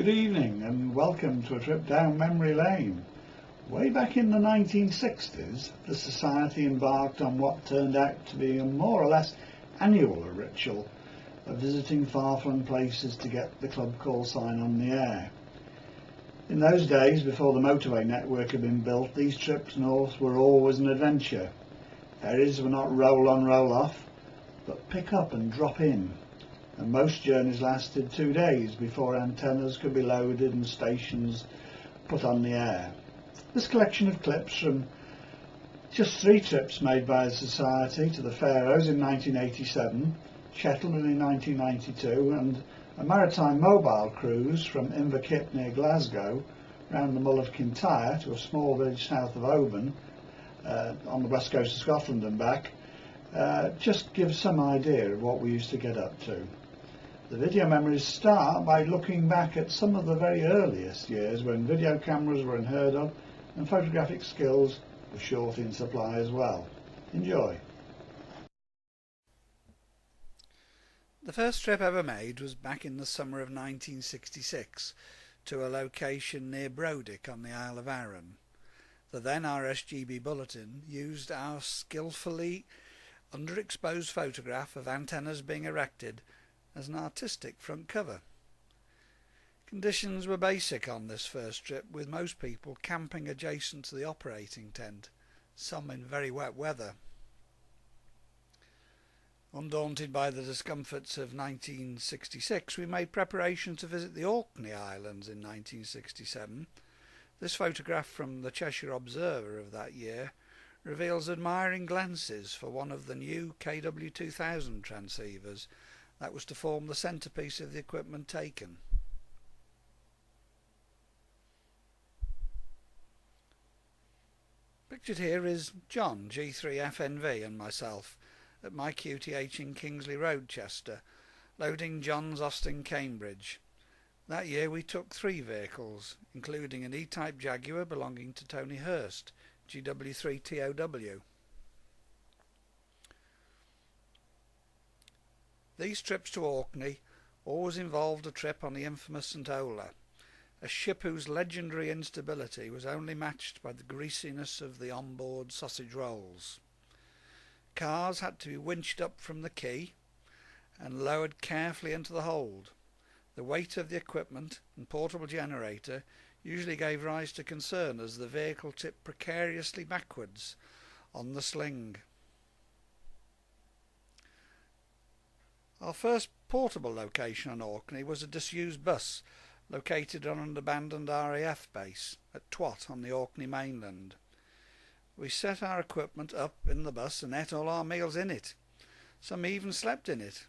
Good evening and welcome to a trip down memory lane. Way back in the 1960s, the Society embarked on what turned out to be a more or less annual ritual of visiting far-flung places to get the club call sign on the air. In those days, before the motorway network had been built, these trips north were always an adventure. Ferries were not roll on, roll off, but pick up and drop in. And most journeys lasted 2 days before antennas could be loaded and stations put on the air. This collection of clips from just 3 trips made by the Society to the Faroes in 1987, Shetland in 1992, and a Maritime mobile cruise from Inverkip near Glasgow round the Mull of Kintyre to a small village south of Oban on the west coast of Scotland and back just gives some idea of what we used to get up to. The video memories start by looking back at some of the very earliest years when video cameras were unheard of and photographic skills were short in supply as well. Enjoy. The first trip ever made was back in the summer of 1966 to a location near Brodick on the Isle of Arran. The then RSGB bulletin used our skillfully underexposed photograph of antennas being erected as an artistic front cover. Conditions were basic on this first trip, with most people camping adjacent to the operating tent, some in very wet weather. Undaunted by the discomforts of 1966, we made preparations to visit the Orkney Islands in 1967. This photograph from the Cheshire Observer of that year reveals admiring glances for one of the new KW2000 transceivers that was to form the centrepiece of the equipment taken. Pictured here is John, G3FNV, and myself at my QTH in Kingsley Road, Chester, loading John's Austin Cambridge. That year we took 3 vehicles, including an E-Type Jaguar belonging to Tony Hurst, GW3TOW. These trips to Orkney always involved a trip on the infamous St. Ola, a ship whose legendary instability was only matched by the greasiness of the onboard sausage rolls. Cars had to be winched up from the quay and lowered carefully into the hold. The weight of the equipment and portable generator usually gave rise to concern as the vehicle tipped precariously backwards on the sling. Our first portable location on Orkney was a disused bus located on an abandoned RAF base at Twat on the Orkney mainland. We set our equipment up in the bus and ate all our meals in it. Some even slept in it.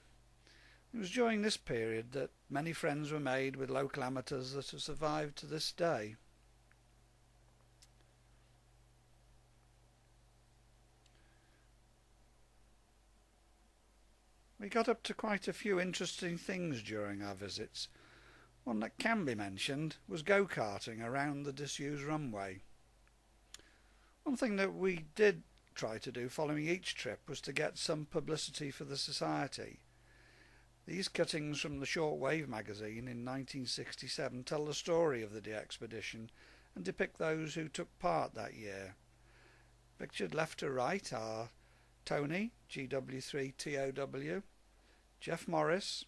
It was during this period that many friends were made with local amateurs that have survived to this day. We got up to quite a few interesting things during our visits. One that can be mentioned was go-karting around the disused runway. One thing that we did try to do following each trip was to get some publicity for the Society. These cuttings from the Shortwave magazine in 1967 tell the story of the DXpedition and depict those who took part that year. Pictured left to right are Tony, GW3TOW, Jeff Morris,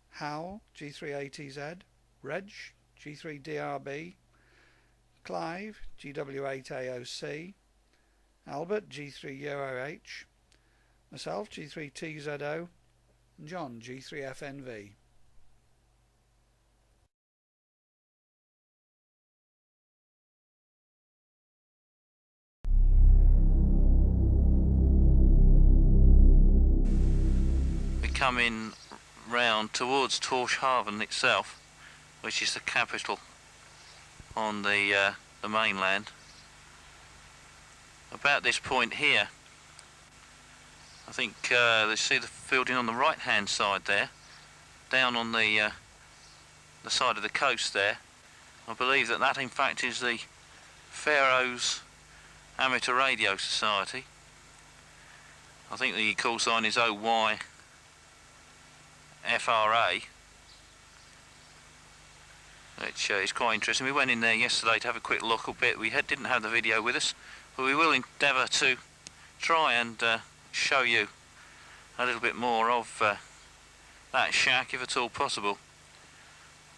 Howell, G3ATZ, Reg, G3DRB, Clive, GW8AOC, Albert, G3UOH, myself, G3TZO, and John, G3FNV. Coming round towards Tórshavn itself, which is the capital on the mainland. About this point here, I think they see the building on the right hand side there, down on the side of the coast there. I believe that in fact is the Faroes Amateur Radio Society. I think the call sign is OY FRA. which is quite interesting. We went in there yesterday to have a quick look a bit. We didn't have the video with us, but we will endeavour to try and show you a little bit more of that shack, if at all possible.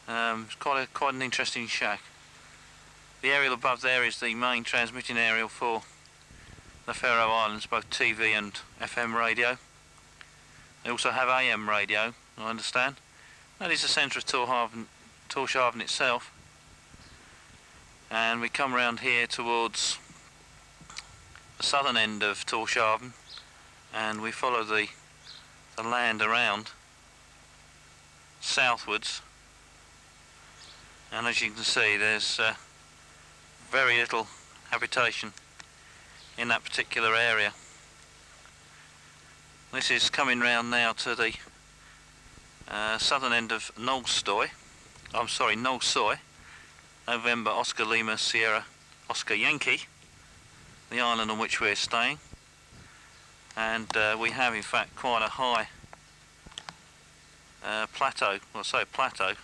It's quite an interesting shack. The aerial above there is the main transmitting aerial for the Faroe Islands, both TV and FM radio. They also have AM radio, I understand. That is the centre of Tórshavn itself. And we come round here towards the southern end of Tórshavn, and we follow the land around southwards. And as you can see, there's very little habitation in that particular area. This is coming round now to the southern end of Nolsoy, November Oscar Lima Sierra Oscar Yankee, the island on which we're staying. And we have in fact quite a high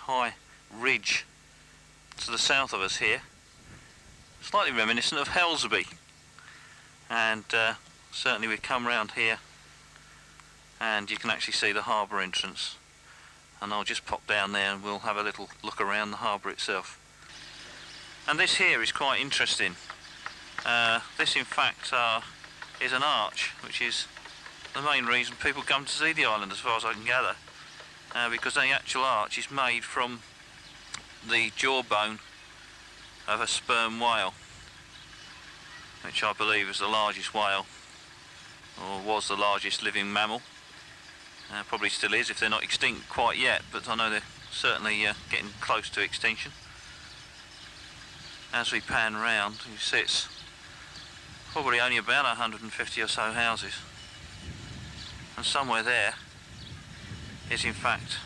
high ridge to the south of us here, slightly reminiscent of Helsby. And certainly we come round here and you can actually see the harbour entrance, and I'll just pop down there and we'll have a little look around the harbour itself. And this here is quite interesting. This in fact is an arch, which is the main reason people come to see the island, as far as I can gather, because the actual arch is made from the jawbone of a sperm whale, which I believe is the largest whale, or was the largest living mammal. Probably still is if they're not extinct quite yet, but I know they're certainly getting close to extinction. As we pan round, you see it's probably only about 150 or so houses, and somewhere there is in fact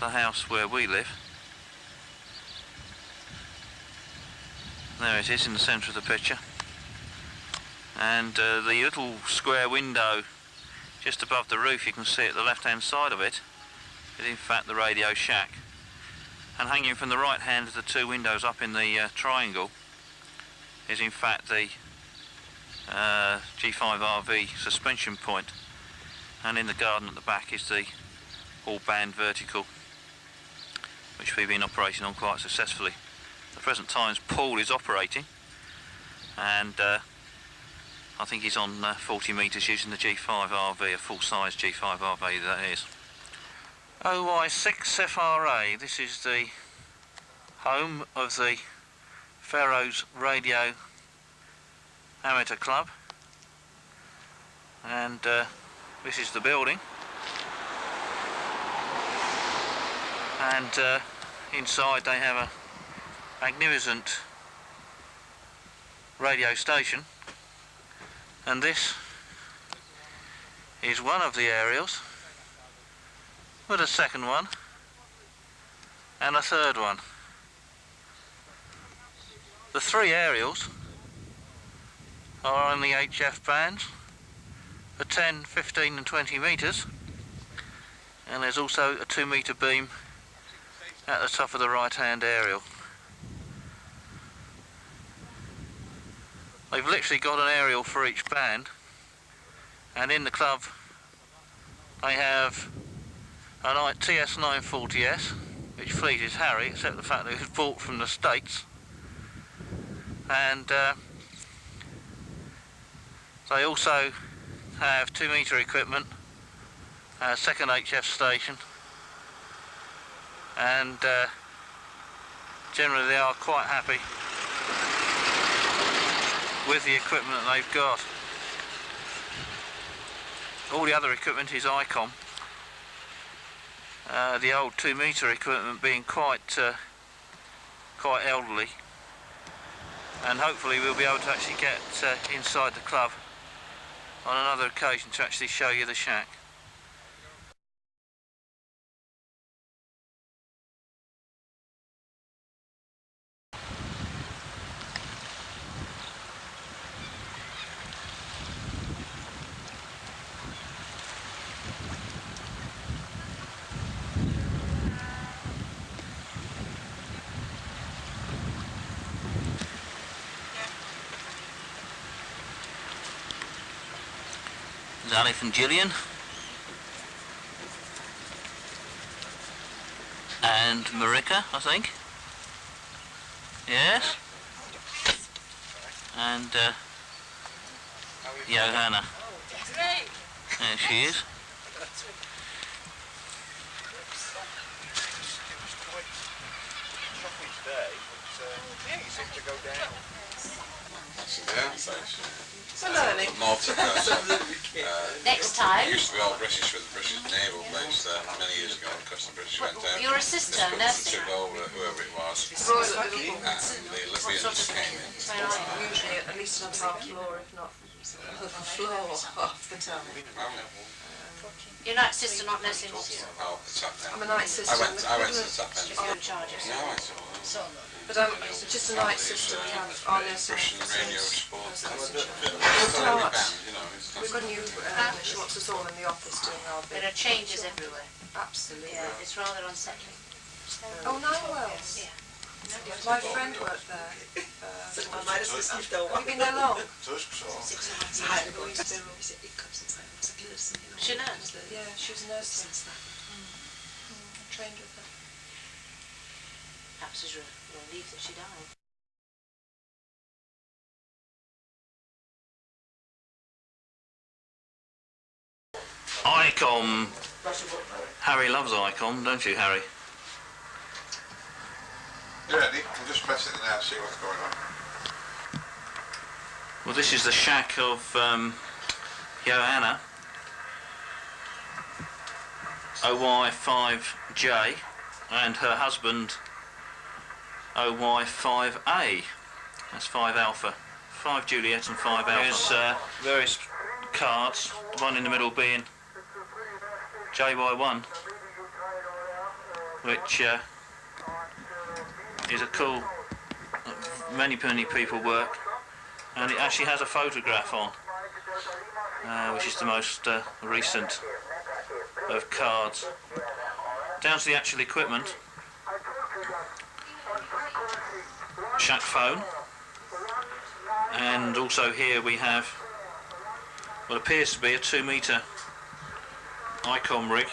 the house where we live. There it is in the centre of the picture, and the little square window just above the roof, you can see at the left hand side of it, is in fact the radio shack. And hanging from the right hand of the two windows up in the triangle is in fact the G5RV suspension point, and in the garden at the back is the all-band vertical, which we've been operating on quite successfully. At the present time Paul is operating, and I think he's on 40 metres using the G5RV, a full-size G5RV that is. OY6FRA, this is the home of the Faroes Radio Amateur Club, and this is the building, and inside they have a magnificent radio station. And this is one of the aerials, with a second one and a third one. The three aerials are on the HF bands for 10, 15 and 20 metres, and there's also a 2 metre beam at the top of the right hand aerial. They've literally got an aerial for each band, and in the club they have a TS940S, which fleet is Harry, except the fact that it was bought from the States, and they also have 2 metre equipment, a second HF station, and generally they are quite happy with the equipment that they've got. All the other equipment is ICOM, the old 2 metre equipment being quite elderly, and hopefully we'll be able to actually get inside the club on another occasion to actually show you the shack. Alif and Gillian. And Marika, I think. Yes. And Johanna. There she is. Next time. It used to be all British with the British naval base there many years ago because the British went down. Your sister, nursing. Took over whoever it was. And the Libyans came in. Usually at least on half floor, if not the floor half the time. Your night sister not nursing? Oh, the top end. I'm a night sister. I went to the top end. You're in charge. No, I saw them. But I'm just a night sister. We have our nursing. Russian radio sports. We've got a new, she wants us all in the office doing our bit. There are changes everywhere. Absolutely. Yeah, it's rather unsettling. Oh, Wells. Yeah. My friend worked there. Have you been there long? She knows. Yeah, she was a nurse since then. I trained with her. Perhaps it's a relief that she died. ICOM. Harry loves ICOM, don't you, Harry? You ready? I'm just pressing it now to see what's going on. Well, this is the shack of Johanna, OY5J, and her husband, OY5A. That's 5 Alpha. 5 Juliet and 5 Alpha. There's various cards, the one in the middle being JY1, which is a cool, many people work, and it actually has a photograph on, which is the most recent of cards. Down to the actual equipment, shack phone, and also here we have what appears to be a 2-metre ICOM rig.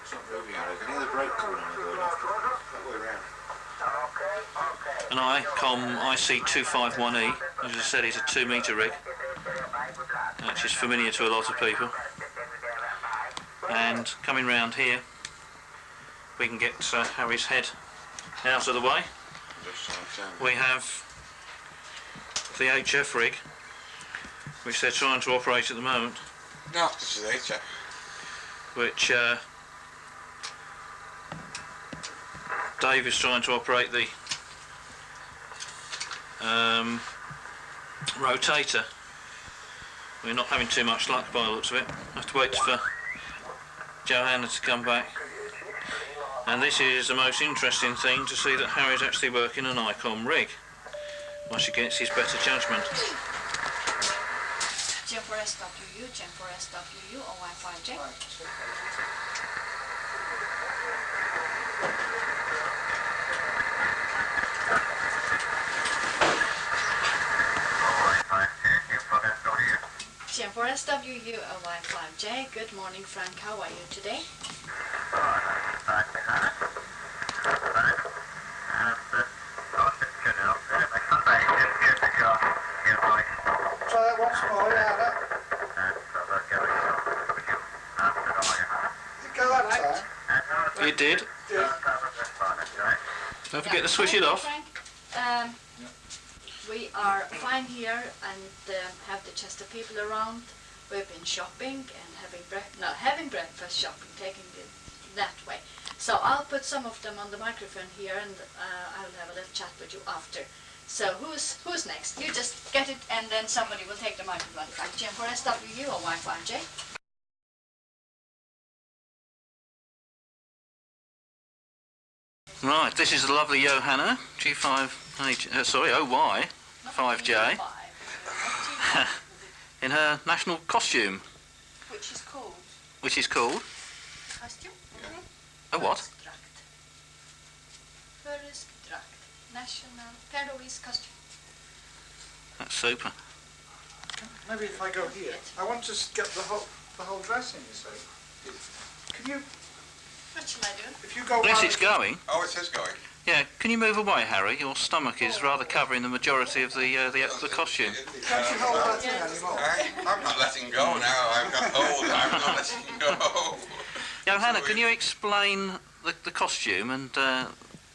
It's not moving out. I can hear the brake coming on going off that way around. An ICOM IC251E, as I said, it's a 2-metre rig, which is familiar to a lot of people. And coming round here, we can get Harry's head out of the way. We have the HF rig, which they're trying to operate at the moment. No, this is HF. Which Dave is trying to operate the rotator. We're not having too much luck by the looks of it. I have to wait for Johanna to come back. And this is the most interesting thing, to see that Harry's actually working an ICOM rig once he gets his better judgment. Jim for SWU, Jim for SWU, OY5J. Jim for SWU, OY5J. Good morning, Frank. How are you today? Try that once more, yeah. Did it go that time? It did. Don't forget to switch it off. Frank, we are fine here and have the Chester people around. We've been shopping and having breakfast, shopping, taking it that way. So I'll put some of them on the microphone here, and I'll have a little chat with you after. So who's next? You just get it, and then somebody will take the microphone. Like Jim for SWU or Y5J. Right, this is the lovely Johanna, G5H, sorry, OY5J, in her national costume. Which is called? Which is called? Costume? A what? National Faroese costume. That's super. Maybe if I go here. I want to get the whole dressing, you see. Can you... What shall I do? If you go... Yes, it's going. Oh, it is going. Yeah, can you move away, Harry? Your stomach is rather covering the majority of the costume. Can't you hold that in anymore? I'm not letting go now. I've got hold. I'm not letting go. Johanna, can you explain the costume and the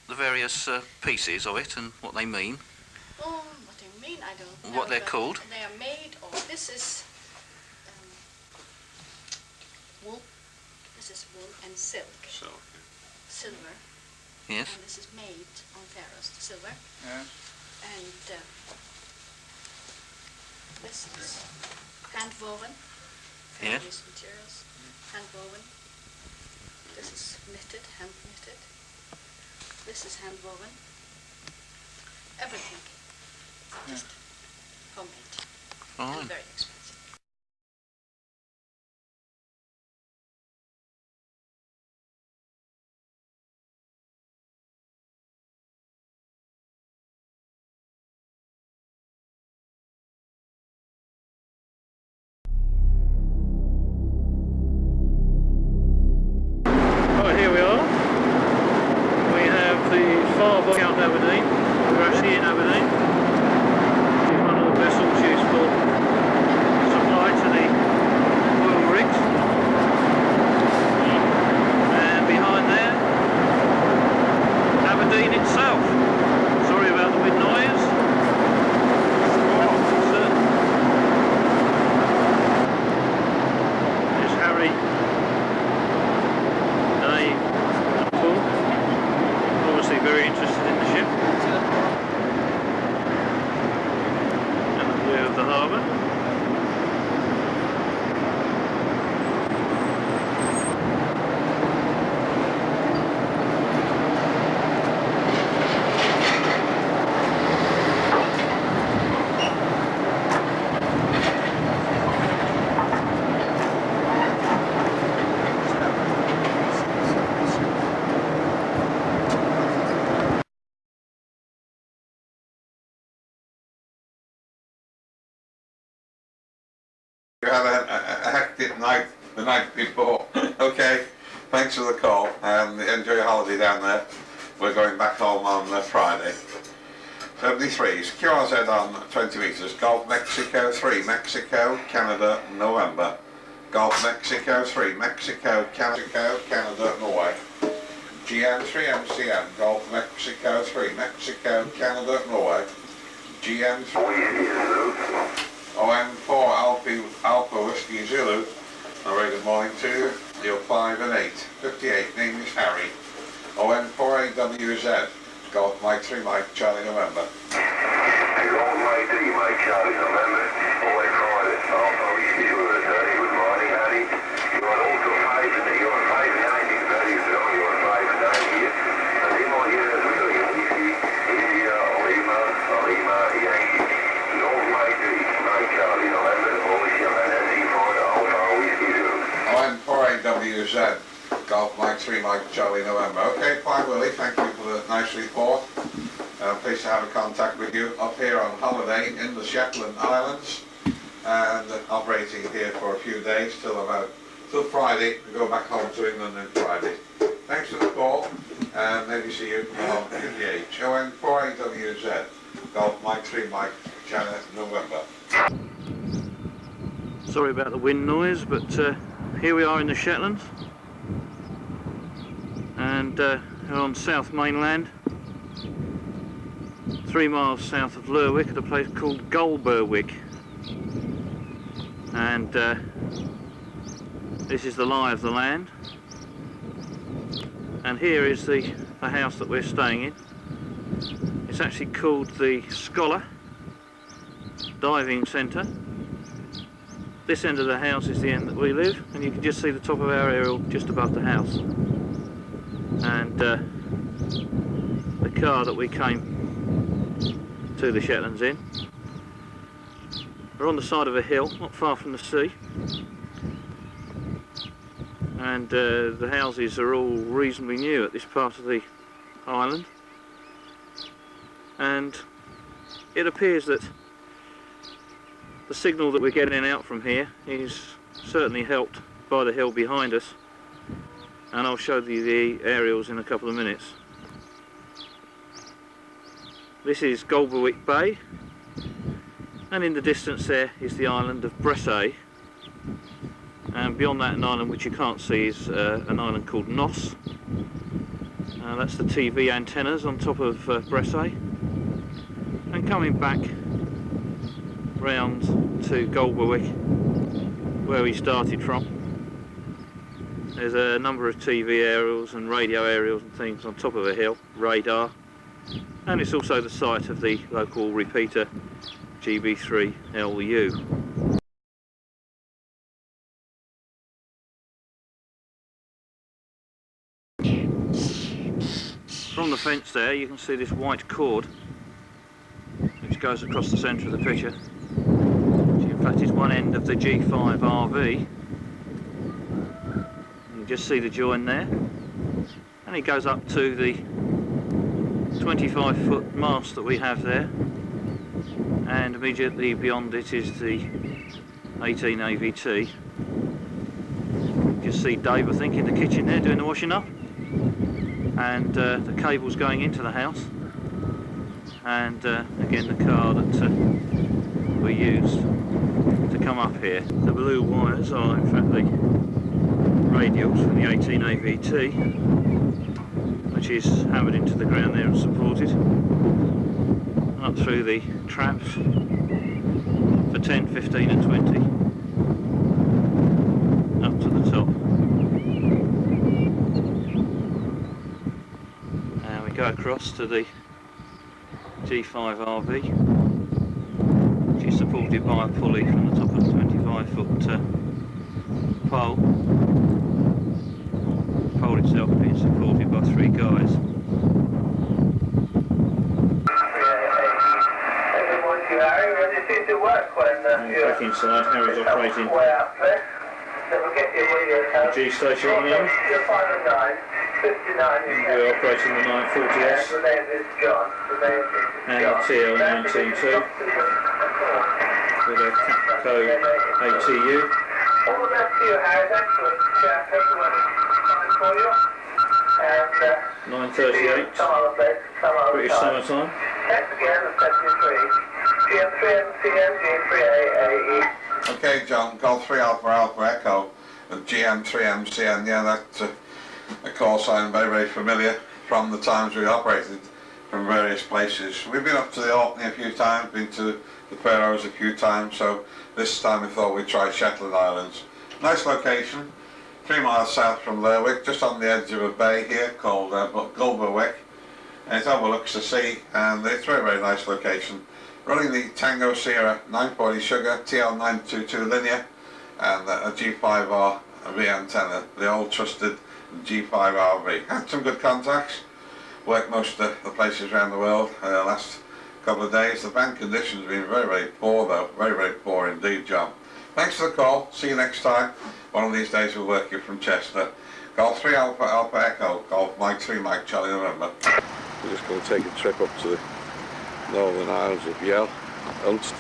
various pieces of it and what they mean? Oh, what they mean, I don't know. What they're called? They are made of, this is wool. This is wool and silk. Silver. Yes. And this is made on Faroes, the silver. Yeah. And this is hand woven. Yes. Faroese materials, hand woven. This is knitted, hand knitted. This is hand woven. Everything. Just homemade. Fine. And very expensive. Right, here we are. We have the Faroe Islands Aberdeen. We're actually in Aberdeen. It's one of the vessels used for supply to the oil rigs. And behind there, Aberdeen itself. Sorry about the wind noise. There's Harry, Dave and Paul. Obviously very interested in the ship. And the view of the harbour. You had a hectic night the night before. Okay, thanks for the call and enjoy your holiday down there. We're going back home on Friday. 73s, QRZ on 20 metres, Gulf Mexico 3, Mexico, Canada, November. Gulf Mexico 3, Mexico, Canada, Norway. GM3 MCM, Gulf Mexico 3, Mexico, Canada, Norway. GM3 OM4 Alpha Whiskey Zulu. A very good morning to you. You're 5 and 8. 58, name is Harry. OM4 AWZ, Golf Mike 3 Mike Charlie November. Golf Mike 3 Mike Charlie November. OM4 Alpha Whiskey Zulu. Good morning, Harry. You are also 5 and 90, very strong. You are 5 and 9 here. And Limo here as well. Whiskey, India, Lima, Yankee. Golf Mike 3 Mike Charlie November. Ocean and for the Alpha Whiskey Zulu. OM4AWZ, Golf Mike 3 Mike Charlie November. Okay, fine Willie, thank you for the nice report. Pleased to have a contact with you up here on holiday in the Shetland Islands and operating here for a few days till Friday. We go back home to England on Friday. Thanks for the call and maybe see you on QDH. OM4AWZ, Golf Mike 3 Mike Charlie November. Sorry about the wind noise, but here we are in the Shetlands. And we're on South Mainland, 3 miles south of Lerwick at a place called Gulberwick. And this is the lie of the land. And here is the house that we're staying in. It's actually called the Scholar Diving Centre. This end of the house is the end that we live, and you can just see the top of our aerial just above the house. And the car that we came to the Shetlands in. We're on the side of a hill, not far from the sea. And the houses are all reasonably new at this part of the island. And it appears that the signal that we're getting out from here is certainly helped by the hill behind us, and I'll show you the aerials in a couple of minutes. This is Golberwick Bay, and in the distance there is the island of Bressay, and beyond that an island which you can't see is an island called Nos. That's the TV antennas on top of Bressay, and coming back round to Golberwick where we started from, there's a number of TV aerials and radio aerials and things on top of a hill, radar, and it's also the site of the local repeater GB3LU. From the fence there you can see this white cord which goes across the centre of the picture, which in fact is one end of the G5 RV. You just see the join there, and it goes up to the 25-foot mast that we have there, and immediately beyond it is the 18 AVT. You just see Dave, I think, in the kitchen there doing the washing up, and the cable's going into the house, and again the car that we used to come up here. The blue wires are in fact the radials for the 18 AVT, which is hammered into the ground there and supported, up through the traps for 10, 15 and 20 up to the top. And we go across to the G5 RV, which is supported by a pulley from the top of the 25-foot pole. The pole itself being supported by 3 guys. Back inside, Harry's operating the G station at the moment. We're operating the 940S and the TL192 with a Capco ATU. 938 British summertime. Okay, John, Golf 3 Alpha Alpha Echo and GM3MCN, yeah, that's a call sign very, very familiar from the times we operated from various places. We've been up to the Orkney a few times, been to the Faroes a few times, so this time we thought we'd try Shetland Islands. Nice location, 3 miles south from Lerwick, just on the edge of a bay here called Golberwick, and it overlooks the sea, and it's a very, very nice location. Running the Tango Sierra 940 Sugar TL922 linear and a G5R V antenna, the old trusted G5RV. Had some good contacts, worked most of the places around the world last couple of days. The band conditions have been very, very poor though, very, very poor indeed, John. Thanks for the call, see you next time. One of these days we'll work you from Chester. Golf 3 Alpha Alpha Echo, Golf Mike 3 Mike Charlie November. We're just going to take a trip up to the Northern Isles of Yell, Ulst.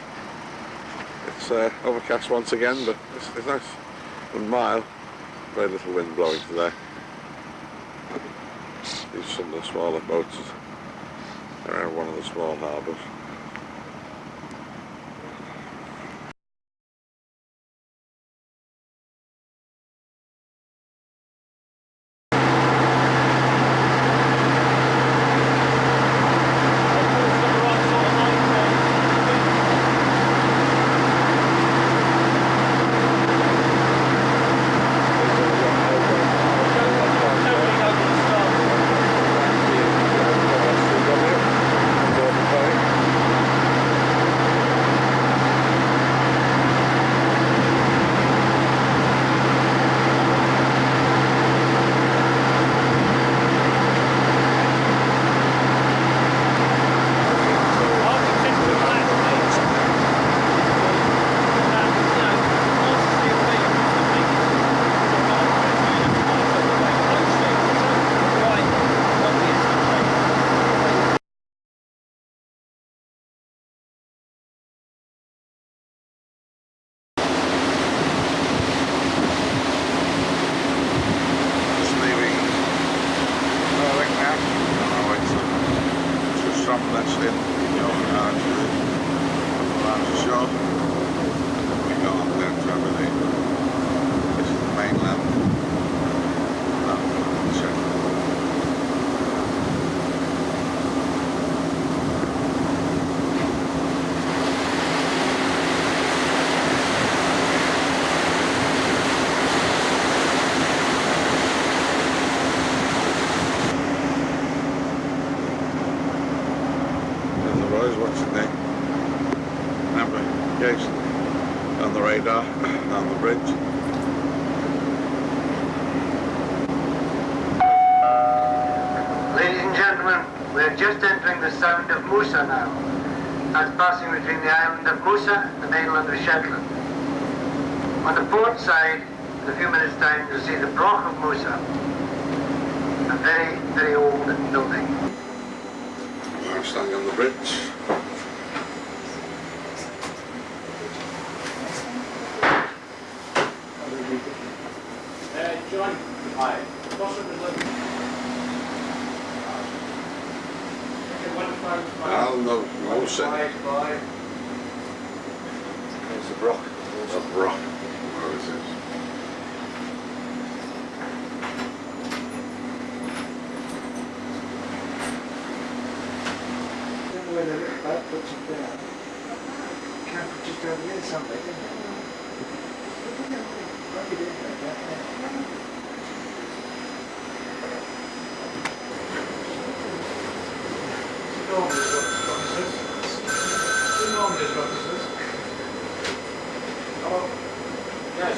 It's overcast once again, but it's nice and mild. Very little wind blowing today. These are some of the smaller boats around one of the small harbours. That's it. Your archery. That's shot. We go on down to everything. This is the mainland. That's Shetland. Watching the navigation on the radar on the bridge. Ladies and gentlemen, we are just entering the sound of Musa now, as passing between the island of Musa and the mainland of Shetland. On the port side, in a few minutes' time, you'll see the Broch of Musa, a very, very old building. I'm standing on the bridge. John, hi. No say. There's the Broch. The Broch. Where is this? Where the little boat puts it down. Can't put just over here somewhere, can you? Yes.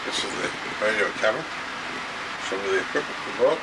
This is the radio cabin. Some of the equipment we bought.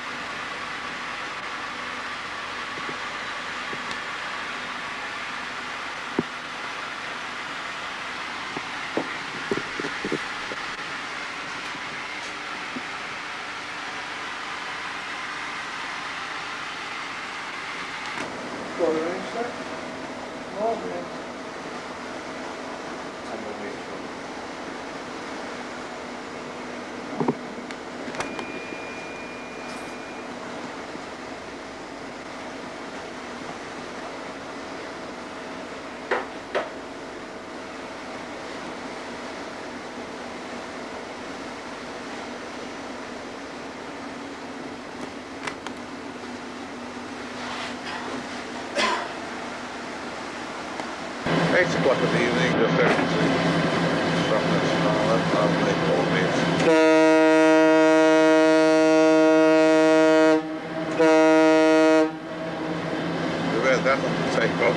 It's 8 o'clock in the evening, just out to see Shetland and all that, lovely Orkneys. We've had that one to take off.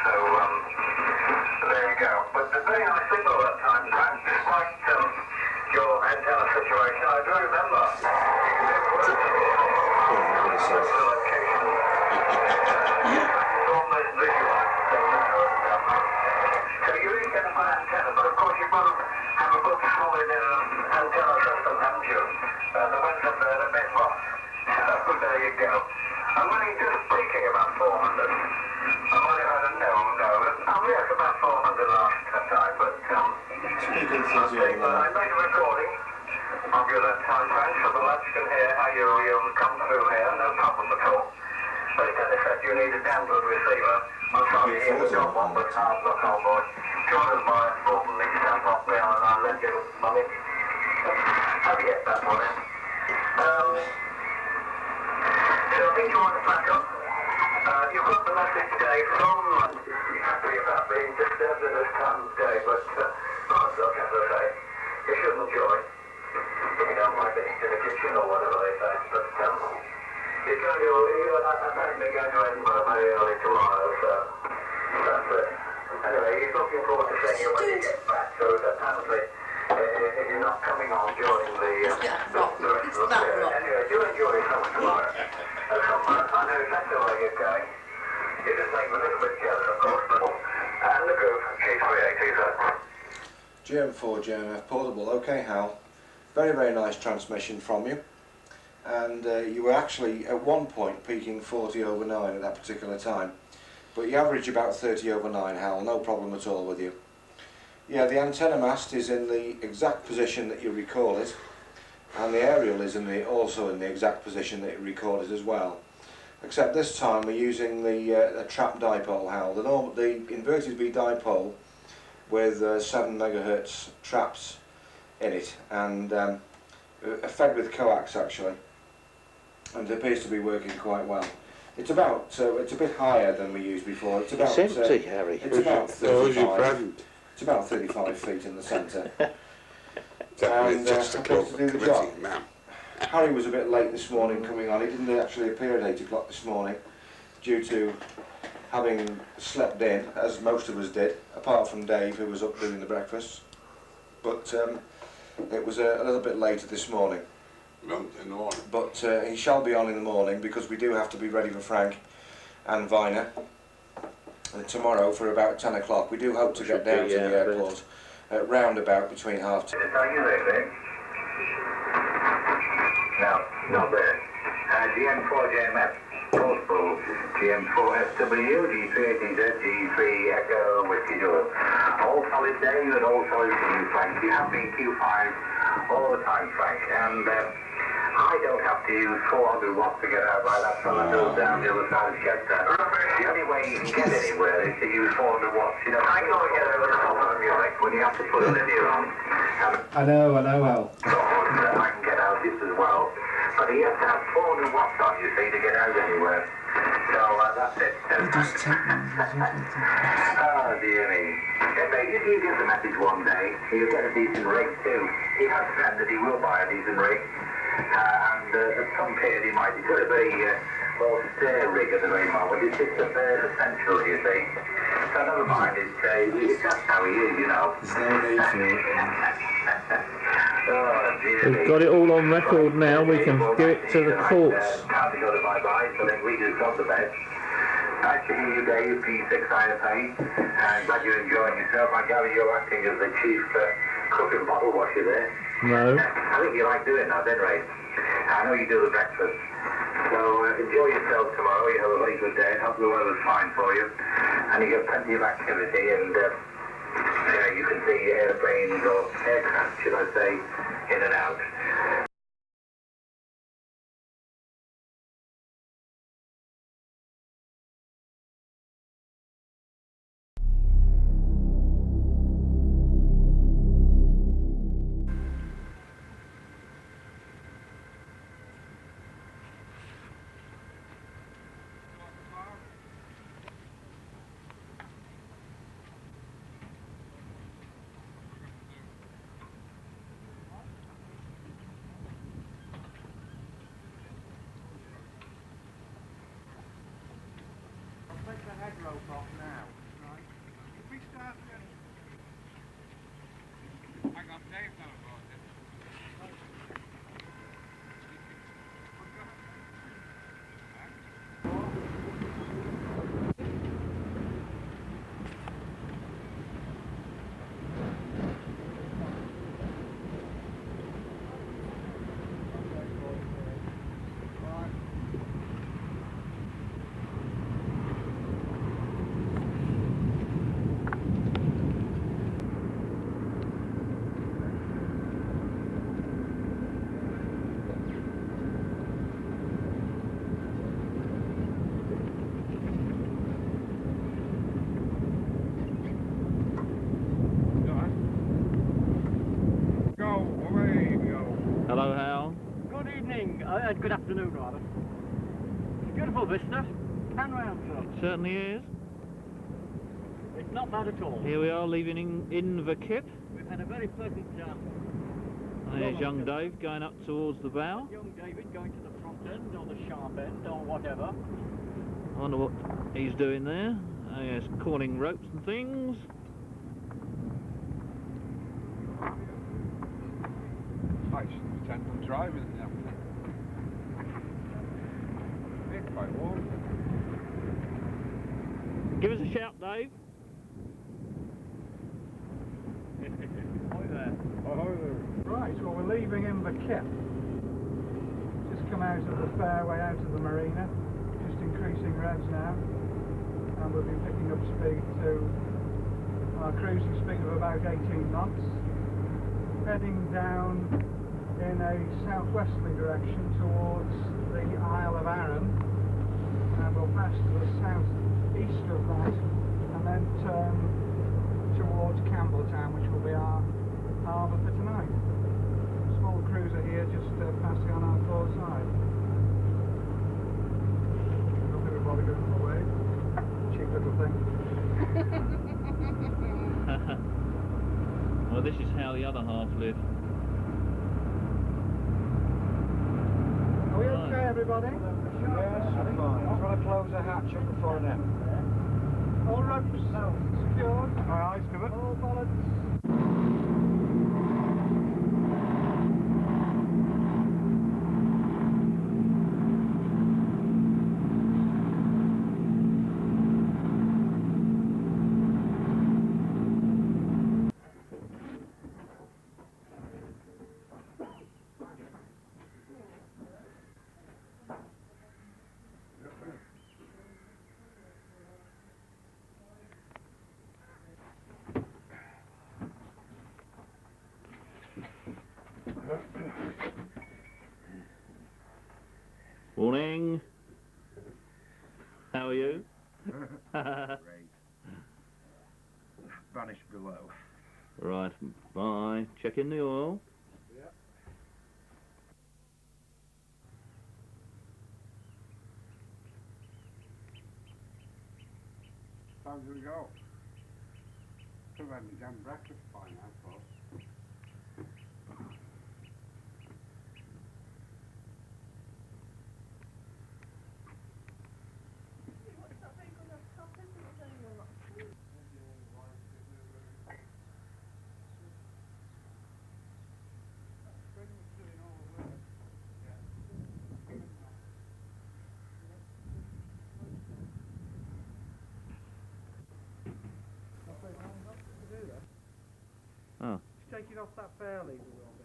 So, there you go. But the very nice thing about that time, Frank, despite your antenna situation, I do remember almost visualised. So you really get a good antenna, but of course you've got to have a good solid antenna system, haven't you? The ones up there are a bit rough. So there you go. I'm only just speaking about 400. I might have had a no. Yes, about 400 last time, but I made a recording of you that time, Frank, so the lads can hear how you come through here, no problem at all. But as I said, you need a damn good receiver. I'm sorry you haven't got one, but look, old boy, join us by a form and leave stamp off me and I'll lend you money. How do you get that for it? So I think you want to pack up. You've got the message today from happy about being Anyway, he's looking forward to seeing you when he gets back. So apparently, if you're not coming on during the rest of the tour. Anyway, do enjoy yourself tomorrow. I know exactly where you're going. You just make a little bit jealous, of course, and the group, G380, GM4 JMF Portable. Okay, Hal. Very, very nice transmission from you. And you were actually at one point peaking 40/9 at that particular time. But you average about 30/9, Hal, no problem at all with you. Yeah, the antenna mast is in the exact position that you record it, and the aerial is also in the exact position that you record it as well. Except this time we're using the trap dipole, Hal, the inverted V dipole with 7 MHz traps in it, and fed with coax actually, and it appears to be working quite well. It's about it's a bit higher than we used before. It's about it's empty, Harry. It's about 35. It's about 35 feet in the centre. And just a club to do the job. Harry was a bit late this morning coming on. He didn't actually appear at 8 o'clock this morning due to having slept in, as most of us did, apart from Dave, who was up doing the breakfast. But it was a little bit later this morning. In the morning. But he shall be on in the morning, because we do have to be ready for Frank and Viner tomorrow for about 10 o'clock. We do hope to get down to the airport round about between 10:30. No, not there. GM4 JMF, Portable, GM4SW, G380Z, G3 Echo, Whiskey Door. All solid Dave and all solid for you, Frank. You have been Q5 all the time, Frank, and I don't have to use 400 watts to get out like that fella goes down the other side of Shetland. The only way you can get anywhere is to use 400 watts. You know, I go together with a problem of music when you have to put a linear on. I know, Al. I can get out just as well. But he has to have 400 watts on, you see, to get out anywhere. So that's it. Oh, dear me. If you get the message one day, he'll get a decent rig too. He has said that he will buy a decent rig. And at some period he might. He's got a very austere rig at the very moment. It's just a bare essential, you see. So never mind, it's just how he is, you know. There's no need for it. Oh, dear We've got it all on record now. We can give it to the courts. Time to go to bye-bye, so then we just got the bed. Nice to hear you, Dave, P6 IFA. I'm glad you're enjoying yourself. I gather you're acting as the chief cook and bottle washer there. No. I think you like doing that, then, Ray? I know you do the breakfast. So enjoy yourself tomorrow. You have a very good day. Hope the weather's fine for you. And you get plenty of activity, and you can see airplanes or aircraft, should I say, in and out. Hello, Hal. Good evening, good afternoon rather. It's a beautiful vista. Pan round, sir. It certainly is. It's not bad at all. Here we are leaving Inverkip. We've had a very pleasant And there's young Dave going up towards the bow. young David going to the front end or the sharp end or whatever. I wonder what he's doing there. Oh yes, coiling ropes and things. Nice, gentle drive, isn't it? It's quite warm. Give us a shout, Dave. Hi there. Right, well we're leaving in the kip. Just come out of the fairway, out of the marina. Just increasing revs now. And we'll be picking up speed to our cruising speed of about 18 knots. Heading down in a southwesterly direction towards the Isle of Arran. And we'll pass to the southeast of that and then turn towards Campbelltown, which will be our harbour for tonight. Small cruiser here just passing on our port side. Not everybody going away. Cheap little thing. Well, this is how the other half live. Are we okay, everybody? Yes, I'm fine. I'm going to close the hatch up before then. All ropes secured. Aye, eyes covered. All bollards. Morning. How are you? Great. Vanish below. Right, bye. Check in the oil. Yeah. Time do we go? Could have had me damn breakfast by now, folks. Oh. Take it off that fairly, will be.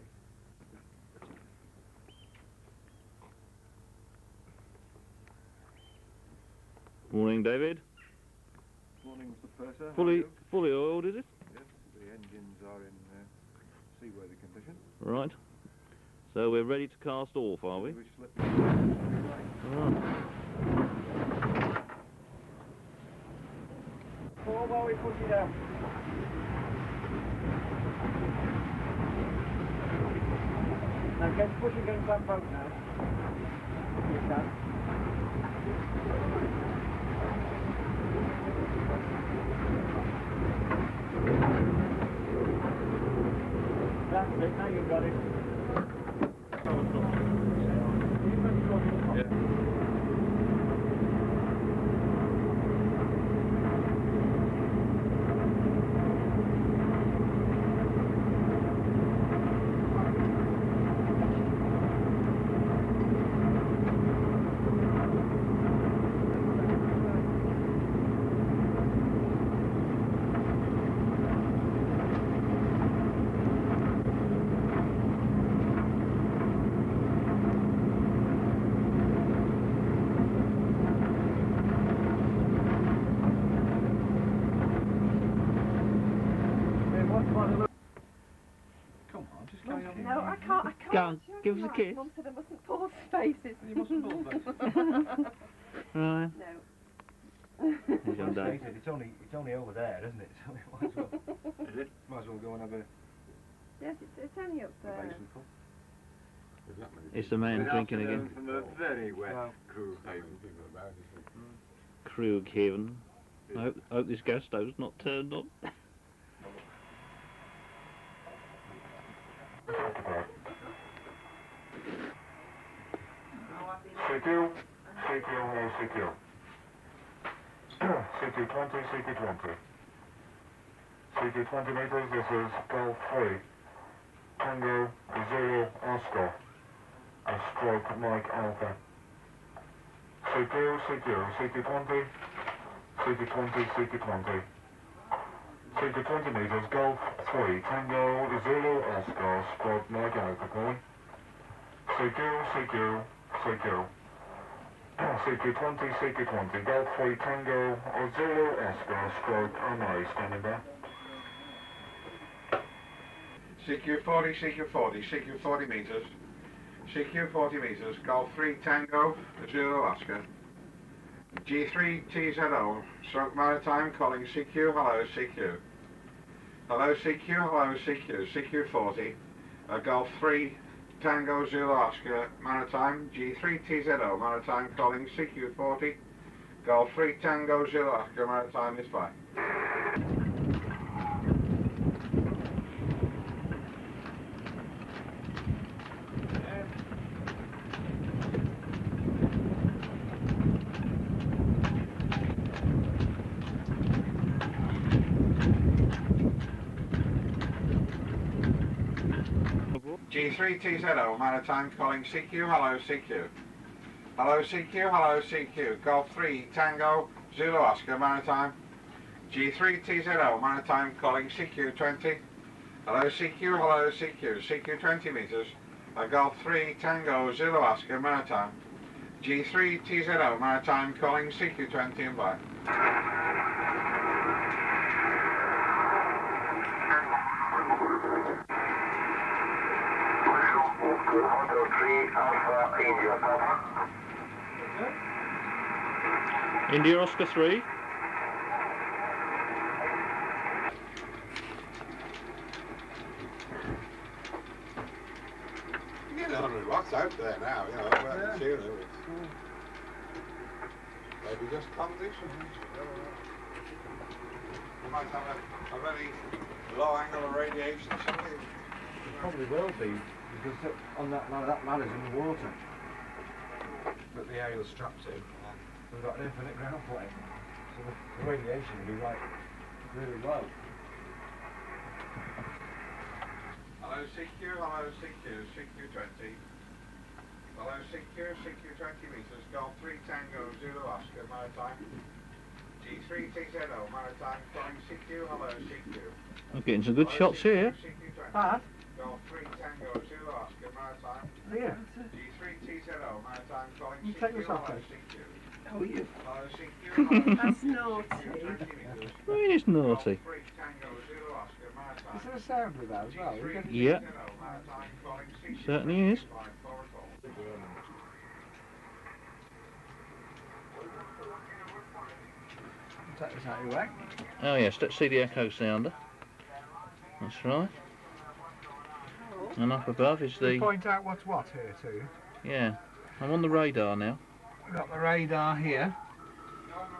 Morning, David. Morning, Mr. Purser. Fully oiled, is it? Yes, the engines are in seaworthy condition. Right. So we're ready to cast off, are we? We slip. Right. Pull while we push it out. Now get pushing against that boat now. You can. That's it, now you've got it. Yeah. No, I can't. Go on, give us a kiss. Mum said I mustn't pause spaces. You mustn't pull this. Right. No. Here's young Dave. It's only over there, isn't it? So we might as well. Is it? Might as well go and have a Yes, it's only up there. basin full. It's the man Good drinking afternoon again. from a very wet Well, crew haven. Krughaven. I hope this gas stove's not turned on. CQ, hello CQ. CQ20, CQ20. CQ 20 meters, this is Golf 3. Tango, Zulu, Oscar. A stroke Mike Alpha. CQ, CQ, CQ20. CQ20, CQ20. CQ 20 meters, Golf 3. Tango, Zulu, Oscar. Stroke Mike Alpha calling. CQ, CQ, CQ. CQ20, CQ20. Golf 3, Tango, Zulu, Oscar. Stroke MA standing by. CQ40, CQ40, CQ40 meters. CQ40 meters, Golf 3 Tango, Zulu Oscar. G3 TZO, stroke Maritime calling CQ, hello CQ. Hello CQ, hello CQ, CQ40, Golf 3 Tango Zulu Oscar, Maritime, G3 TZO, Maritime calling CQ40, Golf 3 Tango Zulu Oscar, Maritime is fine. G3 TZO, Maritime calling CQ, hello CQ. Hello CQ, hello CQ. Golf 3 Tango, Zulu Oscar, Maritime. G3 TZO, Maritime calling CQ20. Hello CQ, hello CQ. CQ 20 meters. Golf 3 Tango, Zulu Oscar, Maritime. G3 TZO, Maritime calling CQ20 and bye. India Oscar 3. You get 100 watts out there now, you know, about the tuner. Maybe just conditions. You might have a very low angle of radiation something. It probably will be, because on that ladder's in the water that the aerial's strapped to. We've got an infinite ground plane, so the radiation will be like really low. Hello CQ, hello CQ, CQ20. Hello CQ, CQ 20 meters, Golf 3 Tango, Zulu Oscar, Maritime. G3 TZO, Maritime, calling CQ, hello CQ. I'm getting some good shots here. Golf 3 Tango, Zulu Oscar, Maritime. Yeah. G3 TZO, Maritime, calling You CQ, take this off, hello please. CQ. Oh, you. Hello CQ, hello That's CQ, naughty. CQ 20 meters. It is naughty. Golf 3 Tango, Zulu Oscar, Maritime. Is there a sound with that as well? You get- Yeah, certainly is. Take this out of your way. Oh yes, let's see the echo sounder. That's right. And up above is Can you the... point out what's what here to you? Yeah, I'm on the radar now. We've got the radar here,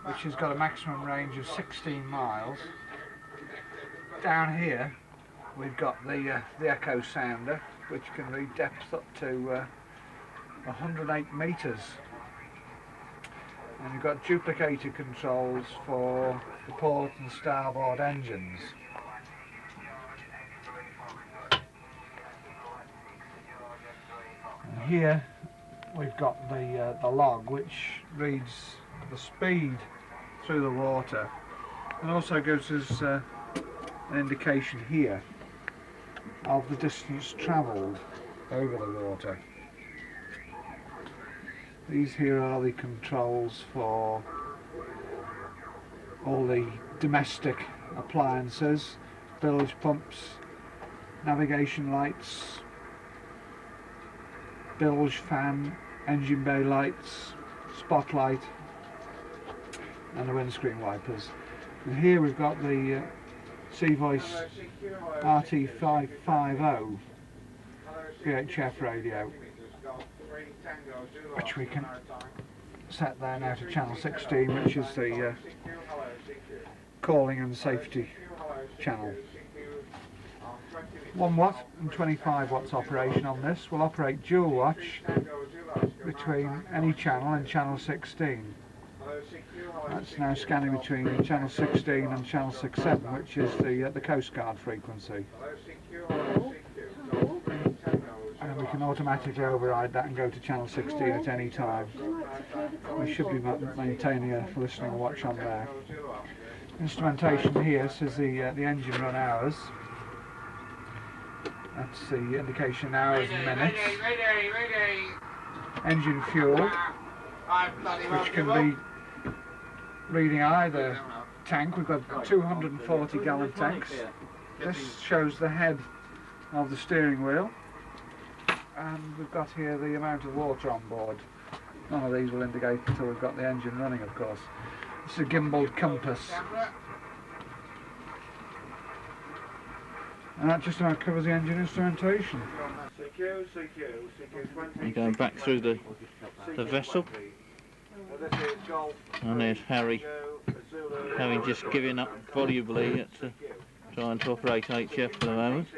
which has got a maximum range of 16 miles. Down here, we've got the echo sounder, which can read depths up to 108 metres. And you've got duplicator controls for the port and starboard engines. And here we've got the log, which reads the speed through the water, and also gives us an indication here of the distance travelled over the water. These here are the controls for all the domestic appliances, bilge pumps, navigation lights, bilge fan, engine bay lights, spotlight, and the windscreen wipers. And here we've got the Seavoice RT550 VHF radio, which we can set there now to channel 16, which is the calling and safety channel. 1 watt and 25 watts operation on this. We'll operate dual watch between any channel and channel 16. That's now scanning between channel 16 and channel 67, which is the Coast Guard frequency. And we can automatically override that and go to channel 16 at any time. We should be maintaining a listening watch on there. Instrumentation here says the engine run hours. That's the indication hours and minutes. Engine fuel, which can be reading either tank. We've got 240 gallon tanks. This shows the head of the steering wheel. And we've got here the amount of water on board. None of these will indicate until we've got the engine running, of course. It's a gimbaled compass. And that just about covers the engine instrumentation. You're going back through the vessel. And there's Harry, having just given up volubly at trying to operate HF for the moment.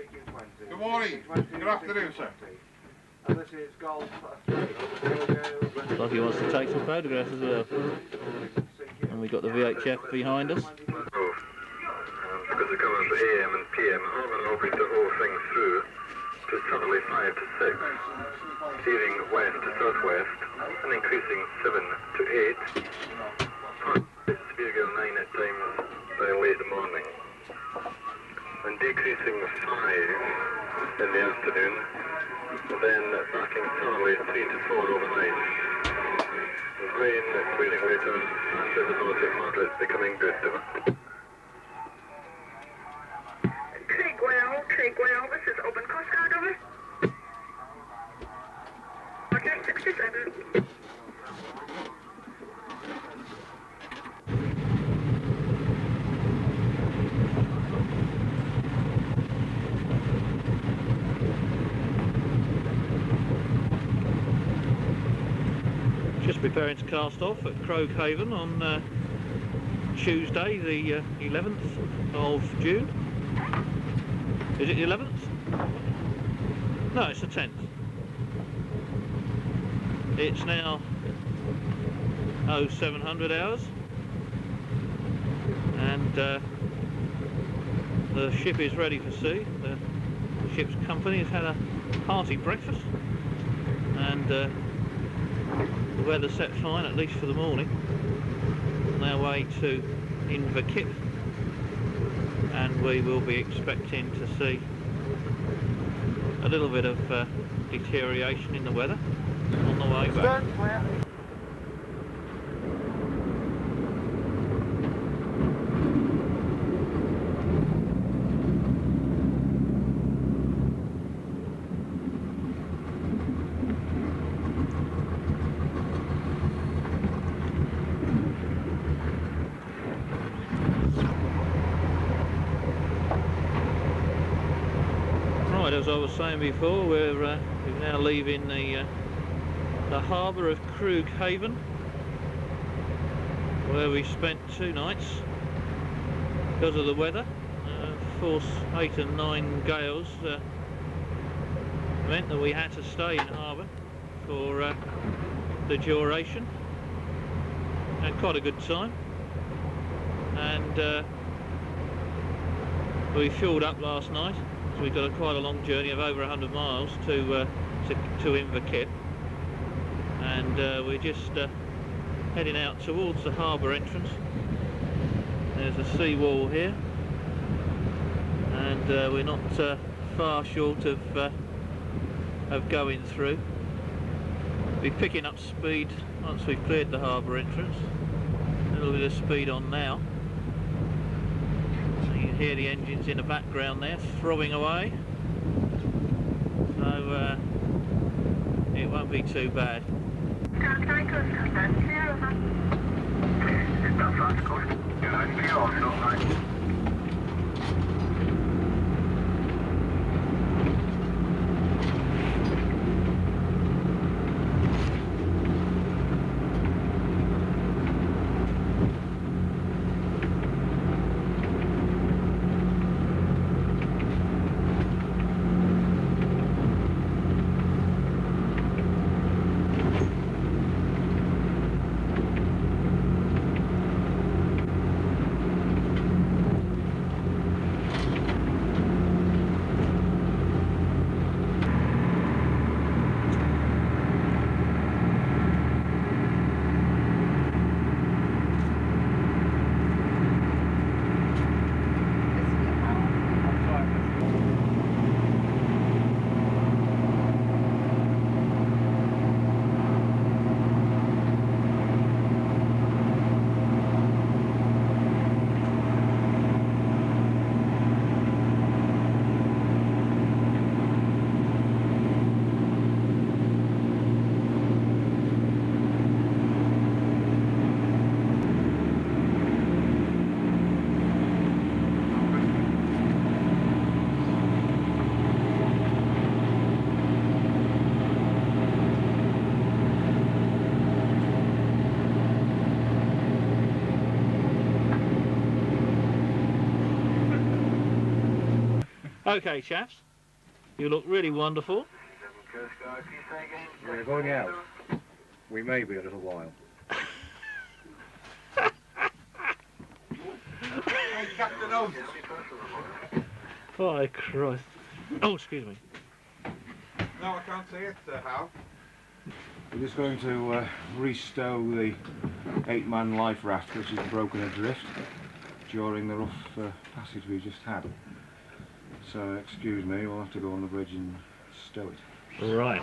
Good morning. Good afternoon, sir. Looks like he wants to take some photographs as well. And we've got the VHF behind us. Because it covers AM and PM, I'm hoping to haul things through to southerly 5 to 6, steering west to southwest, and increasing 7 to 8, Speargill 9 at times by late morning, and decreasing 5 in the afternoon, then backing southerly 3 to 4 overnight. Rain clearing later, and visibility moderate becoming good. Well, this is Open Coast Guard, over. Okay, 67. Just preparing to cast off at Croaghaven on Tuesday, the 11th of June. Is it the 11th? No, it's the 10th. It's now 0700 hours, and the ship is ready for sea. The ship's company has had a hearty breakfast, and the weather's set fine, at least for the morning. On our way to Inverkip, and we will be expecting to see a little bit of deterioration in the weather on the way back. As I was saying before, we're now leaving the harbour of Croaghaven, where we spent 2 nights because of the weather. Force 8 and 9 gales meant that we had to stay in harbour for the duration. Had quite a good time, and we fueled up last night. So we've got quite a long journey of over 100 miles to Inverkip, and we're just heading out towards the harbour entrance. There's a sea wall here, and we're not far short of going through. We'll be picking up speed once we've cleared the harbour entrance. A little bit of speed on now. You can hear the engines in the background there throbbing away, so it won't be too bad. Okay, chaps. You look really wonderful. We're going out. We may be a little while. Hey, Captain Oates. Oh, Christ. Oh, excuse me. No, I can't see it, Hal. We're just going to restow the 8-man life raft which has broken adrift during the rough passage we just had. So, excuse me, we'll have to go on the bridge and stow it. Right.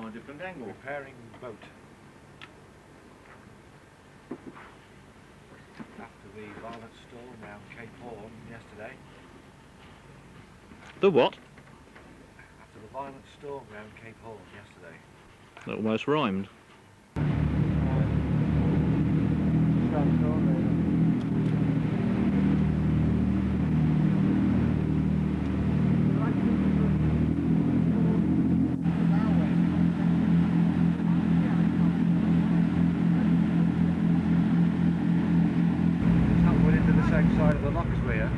A different angle. Repairing boat. After the violent storm around Cape Horn yesterday. The what? After the violent storm around Cape Horn yesterday. That almost rhymed. Side of the lock as we are.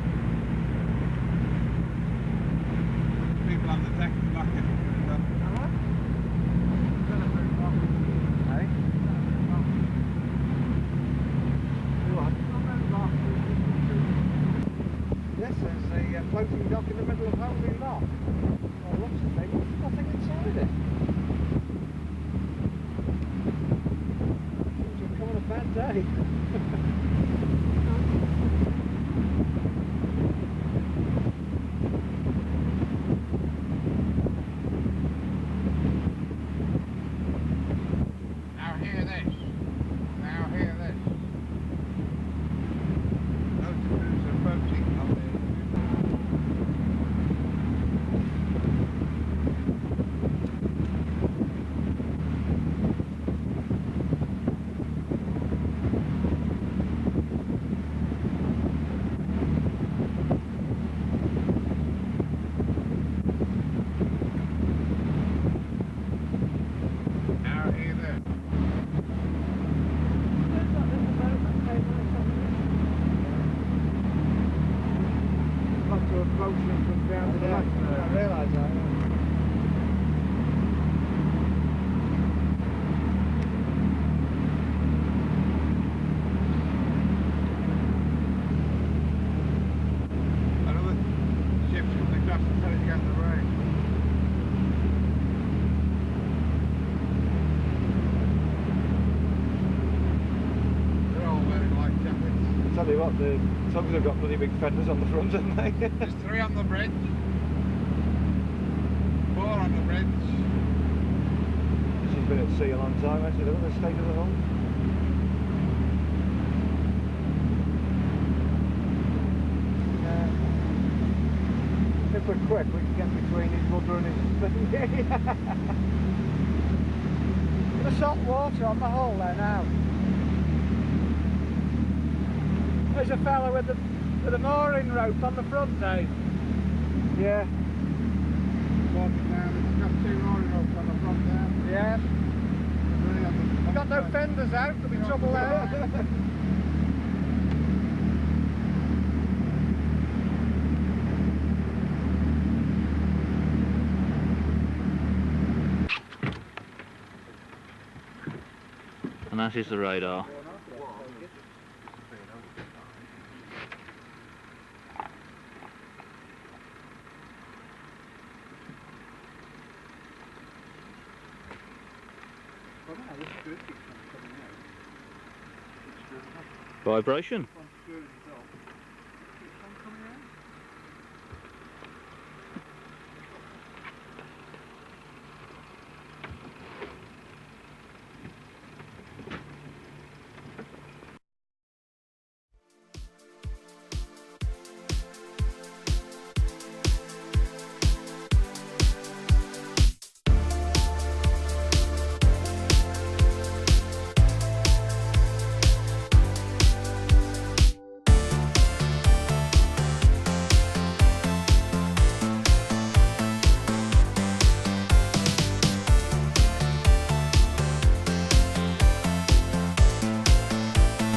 People on the deck are knocking. This is the floating dock in the middle of Holy Loch. Well, looks of things, there's nothing inside it. Seems to have come on a bad day. Tell you what, the tugs have got bloody big fenders on the front, haven't they? There's 3 on the bridge, 4 on the bridge. This has been at sea a long time, hasn't it? Look at the state of the hull. If we're quick, we can get between his rudder and his thing. There's salt water on the hull there now. There's a fella with the With a mooring rope on the front, Dave? Yeah. It's got 2 mooring ropes on the front there. Yeah. You've got no fenders out, there'll be trouble there. And that is the radar. Vibration.